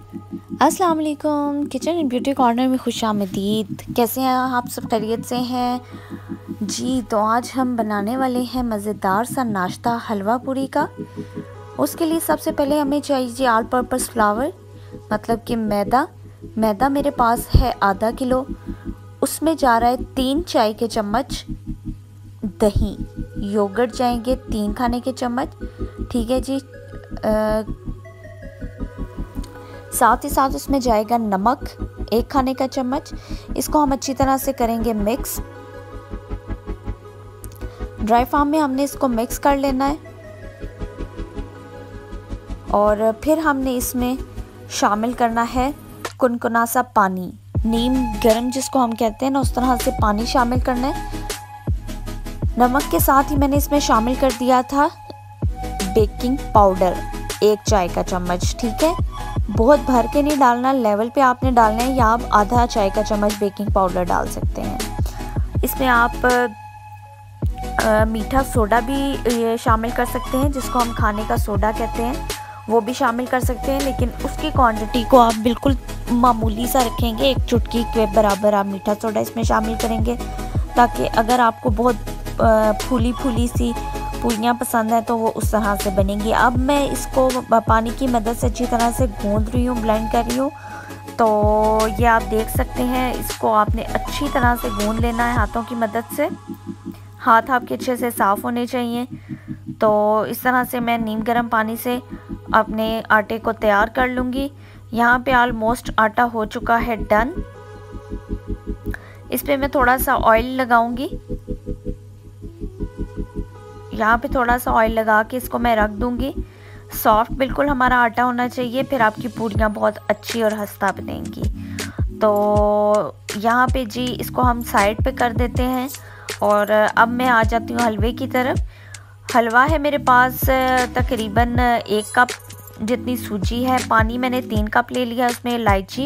अस्सलाम वालेकुम। Kitchen and beauty corner में खुशामदीद। कैसे हैं आप सब? खैरियत से हैं जी। तो आज हम बनाने वाले हैं मज़ेदार सा नाश्ता हलवा पूरी का। उसके लिए सबसे पहले हमें चाहिए ऑल पर्पस फ्लावर, मतलब कि मैदा मेरे पास है आधा किलो। उसमें जा रहा है 3 चाय के चम्मच दही। योगर्ट जाएंगे 3 खाने के चम्मच, ठीक है जी। साथ ही साथ उसमें जाएगा नमक 1 खाने का चम्मच। इसको हम अच्छी तरह से करेंगे मिक्स। ड्राई फार्म में हमने इसको मिक्स कर लेना है और फिर हमने इसमें शामिल करना है कुनकुना सा पानी, नीम गरम जिसको हम कहते हैं ना, उस तरह से पानी शामिल करना है। नमक के साथ ही मैंने इसमें शामिल कर दिया था बेकिंग पाउडर 1 चाय का चम्मच, ठीक है। बहुत भर के नहीं डालना, लेवल पे आपने डालना है, या आप आधा चाय का चम्मच बेकिंग पाउडर डाल सकते हैं। इसमें आप मीठा सोडा भी शामिल कर सकते हैं, जिसको हम खाने का सोडा कहते हैं, वो भी शामिल कर सकते हैं। लेकिन उसकी क्वांटिटी को आप बिल्कुल मामूली सा रखेंगे, 1 चुटकी के बराबर आप मीठा सोडा इसमें शामिल करेंगे, ताकि अगर आपको बहुत फूली फूली सी पूरियाँ पसंद है तो वो उस तरह से बनेंगी। अब मैं इसको पानी की मदद से अच्छी तरह से गूंद रही हूँ, ब्लेंड कर रही हूँ। तो ये आप देख सकते हैं, इसको आपने अच्छी तरह से गूंद लेना है हाथों की मदद से। हाथ आपके अच्छे से साफ़ होने चाहिए। तो इस तरह से मैं नीम गर्म पानी से अपने आटे को तैयार कर लूँगी। यहाँ पे ऑलमोस्ट आटा हो चुका है डन। इस पर मैं थोड़ा सा ऑयल लगाऊंगी। यहाँ पे थोड़ा सा ऑयल लगा के इसको मैं रख दूंगी। सॉफ्ट बिल्कुल हमारा आटा होना चाहिए, फिर आपकी पूरियाँ बहुत अच्छी और खस्ता बनेंगी। तो यहाँ पे जी इसको हम साइड पे कर देते हैं और अब मैं आ जाती हूँ हलवे की तरफ। हलवा है मेरे पास तकरीबन 1 कप जितनी सूजी है। पानी मैंने 3 कप ले लिया, उसमें इलायची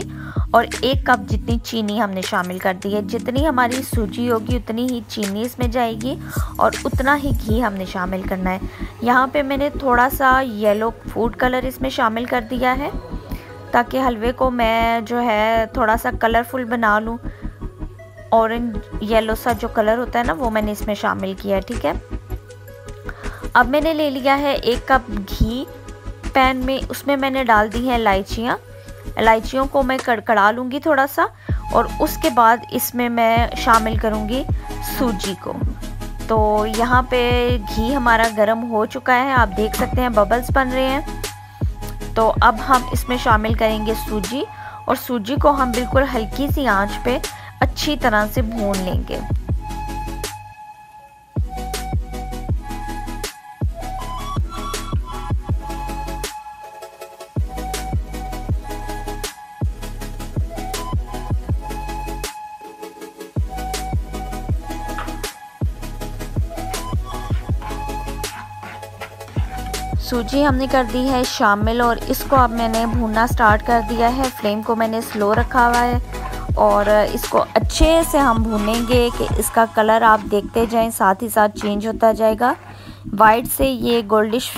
और 1 कप जितनी चीनी हमने शामिल कर दी है। जितनी हमारी सूजी होगी उतनी ही चीनी इसमें जाएगी और उतना ही घी हमने शामिल करना है। यहाँ पे मैंने थोड़ा सा येलो फूड कलर इसमें शामिल कर दिया है, ताकि हलवे को मैं जो है थोड़ा सा कलरफुल बना लूँ। ऑरेंज येलो सा जो कलर होता है ना, वो मैंने इसमें शामिल किया है, ठीक है। अब मैंने ले लिया है 1 कप घी पैन में, उसमें मैंने डाल दी है इलायचियों को मैं कड़कड़ा लूँगी थोड़ा सा, और उसके बाद इसमें मैं शामिल करूँगी सूजी को। तो यहाँ पे घी हमारा गर्म हो चुका है, आप देख सकते हैं बबल्स बन रहे हैं। तो अब हम इसमें शामिल करेंगे सूजी, और सूजी को हम बिल्कुल हल्की सी आंच पे अच्छी तरह से भून लेंगे। सूजी हमने कर दी है शामिल और इसको अब मैंने भूनना स्टार्ट कर दिया है। फ्लेम को मैंने स्लो रखा हुआ है और इसको अच्छे से हम भूनेंगे कि इसका कलर आप देखते जाएं, साथ ही साथ चेंज होता जाएगा। वाइट से ये गोल्डिश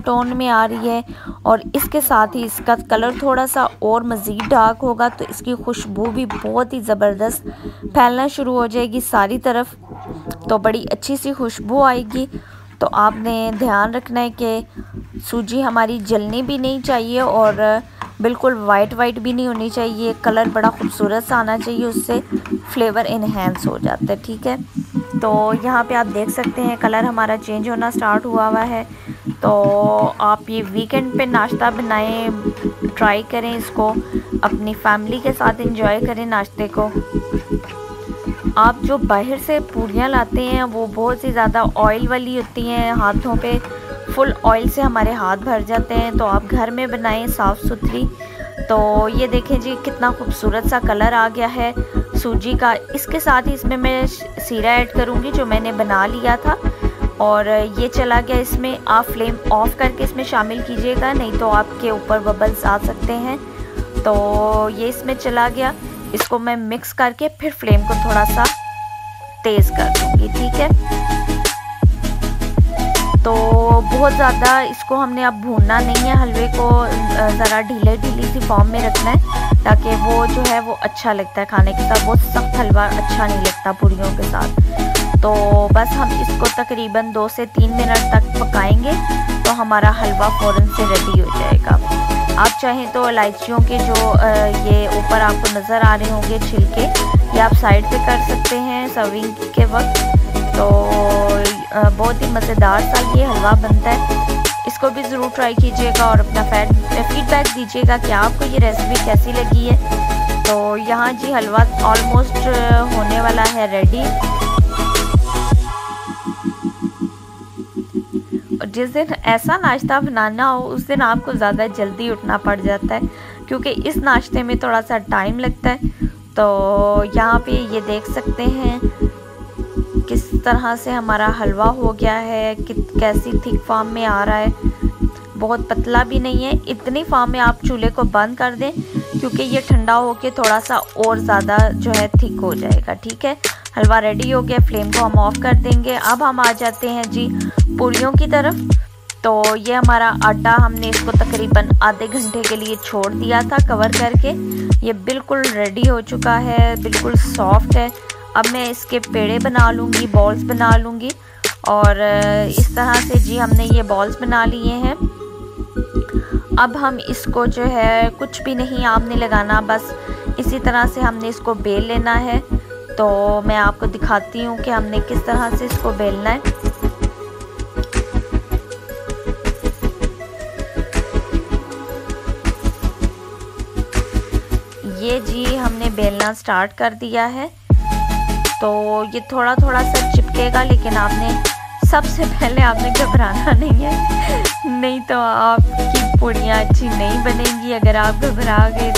टोन में आ रही है और इसके साथ ही इसका कलर थोड़ा सा और मज़ीद डार्क होगा, तो इसकी खुशबू भी बहुत ही ज़बरदस्त फैलना शुरू हो जाएगी सारी तरफ। तो बड़ी अच्छी सी खुशबू आएगी। तो आपने ध्यान रखना है कि सूजी हमारी जलनी भी नहीं चाहिए और बिल्कुल वाइट भी नहीं होनी चाहिए। कलर बड़ा खूबसूरत सा आना चाहिए, उससे फ्लेवर इन्हेंस हो जाता है, ठीक है। तो यहाँ पे आप देख सकते हैं कलर हमारा चेंज होना स्टार्ट हुआ है। तो आप ये वीकेंड पे नाश्ता बनाएं, ट्राई करें इसको, अपनी फैमिली के साथ एंजॉय करें नाश्ते को। आप जो बाहर से पूरियाँ लाते हैं वो बहुत ही ज़्यादा ऑयल वाली होती हैं, हाथों पे फुल ऑयल से हमारे हाथ भर जाते हैं। तो आप घर में बनाएं साफ़ सुथरी। तो ये देखें जी कितना खूबसूरत सा कलर आ गया है सूजी का। इसके साथ ही इसमें मैं सीरा ऐड करूँगी जो मैंने बना लिया था, और ये चला गया इसमें। आप फ्लेम ऑफ करके इसमें शामिल कीजिएगा, नहीं तो आपके ऊपर बबल्स आ सकते हैं। तो ये इसमें चला गया। इसको मैं मिक्स करके फिर फ्लेम को थोड़ा सा तेज़ कर दूँगी, ठीक है। तो बहुत ज़्यादा इसको हमने अब भूनना नहीं है, हलवे को ज़रा ढीली सी फॉर्म में रखना है ताकि वो जो है वो अच्छा लगता है खाने के साथ। बहुत सख्त हलवा अच्छा नहीं लगता पूरियों के साथ। तो बस हम इसको तकरीबन 2 से 3 मिनट तक पकाएंगे तो हमारा हलवा फ़ौरन से रेडी हो जाएगा। आप चाहें तो इलायचियों के जो ये ऊपर आपको नज़र आ रहे होंगे छिलके, ये आप साइड पे कर सकते हैं सर्विंग के वक्त। तो बहुत ही मज़ेदार सा ये हलवा बनता है, इसको भी ज़रूर ट्राई कीजिएगा और अपना फीडबैक दीजिएगा कि आपको ये रेसिपी कैसी लगी है। तो यहाँ जी हलवा ऑलमोस्ट होने वाला है रेडी। और जिस दिन ऐसा नाश्ता बनाना हो उस दिन आपको ज़्यादा जल्दी उठना पड़ जाता है क्योंकि इस नाश्ते में थोड़ा सा टाइम लगता है। तो यहाँ पे ये देख सकते हैं किस तरह से हमारा हलवा हो गया है, कैसी थिक फॉर्म में आ रहा है। बहुत पतला भी नहीं है, इतनी फॉर्म में आप चूल्हे को बंद कर दें क्योंकि ये ठंडा होके थोड़ा सा और ज़्यादा जो है थिक हो जाएगा। ठीक है, हलवा रेडी हो गया, फ्लेम को हम ऑफ कर देंगे। अब हम आ जाते हैं जी पूरियों की तरफ। तो ये हमारा आटा, हमने इसको तकरीबन आधे घंटे के लिए छोड़ दिया था कवर करके। ये बिल्कुल रेडी हो चुका है, बिल्कुल सॉफ्ट है। अब मैं इसके पेड़े बना लूँगी, बॉल्स बना लूँगी। और इस तरह से जी हमने ये बॉल्स बना लिए हैं। अब हम इसको जो है कुछ भी नहीं आपने लगाना, बस इसी तरह से हमने इसको बेल लेना है। तो मैं आपको दिखाती हूँ कि हमने किस तरह से इसको बेलना है। ये जी हमने बेलना स्टार्ट कर दिया है। तो ये थोड़ा थोड़ा सा चिपकेगा, लेकिन आपने सबसे पहले आपने घबराना नहीं है, नहीं तो आपकी पूड़ियाँ अच्छी नहीं बनेंगी अगर आप घबरा गए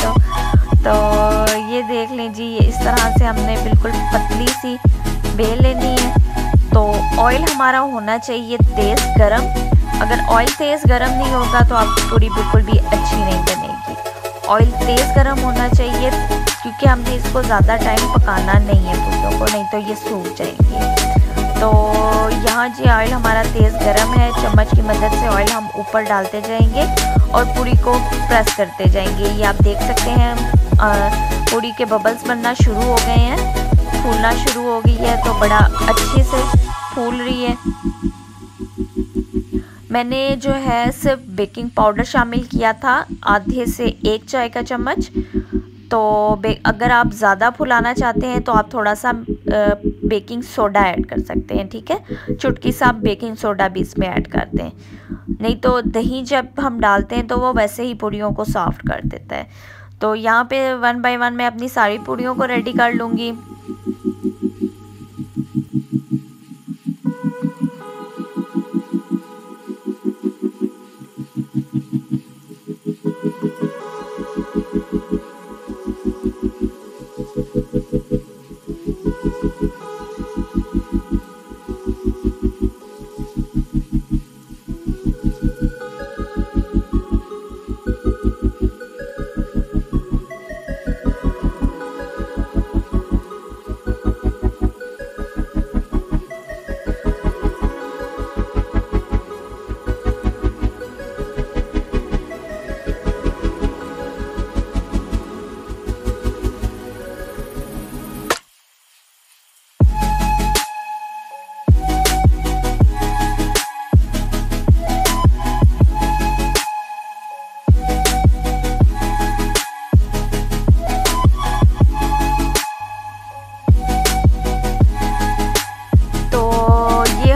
तो ये देख लें जी, इस तरह से हमने बिल्कुल पतली सी बेल लेनी है। तो ऑयल हमारा होना चाहिए तेज़ गरम। अगर ऑयल तेज़ गरम नहीं होगा तो आपकी पूड़ी बिल्कुल भी अच्छी नहीं बनेगी। ऑयल तेज़ गरम होना चाहिए क्योंकि हमने इसको ज़्यादा टाइम पकाना नहीं है पूड़ियों को, नहीं तो ये सूख जाएंगी। तो यहाँ जी ऑयल हमारा तेज़ गरम है, चम्मच की मदद से ऑयल हम ऊपर डालते जाएंगे और पूड़ी को प्रेस करते जाएंगे। ये आप देख सकते हैं पूड़ी के बबल्स बनना शुरू हो गए हैं, फूलना शुरू हो गई है, तो बड़ा अच्छे से फूल रही है। मैंने जो है सिर्फ बेकिंग पाउडर शामिल किया था, आधे से 1 चाय का चम्मच। तो अगर आप ज़्यादा फुलाना चाहते हैं तो आप थोड़ा सा बेकिंग सोडा ऐड कर सकते हैं। ठीक है, चुटकी सा बेकिंग सोडा भी इसमें ऐड कर दें, नहीं तो दही जब हम डालते हैं तो वो वैसे ही पूड़ियों को सॉफ्ट कर देता है। तो यहाँ पे 1 बाय 1 मैं अपनी सारी पूड़ियों को रेडी कर लूँगी।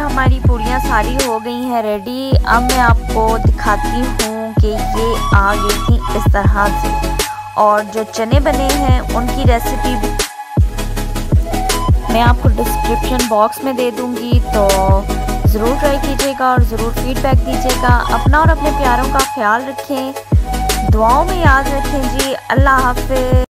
हमारी पूड़ियाँ सारी हो गई हैं रेडी। अब मैं आपको दिखाती हूँ कि ये आ गई थी इस तरह से, और जो चने बने हैं उनकी रेसिपी मैं आपको डिस्क्रिप्शन बॉक्स में दे दूँगी, तो ज़रूर ट्राई कीजिएगा और ज़रूर फीडबैक दीजिएगा। अपना और अपने प्यारों का ख्याल रखें, दुआओं में याद रखें जी। अल्लाह हाफ़िज़।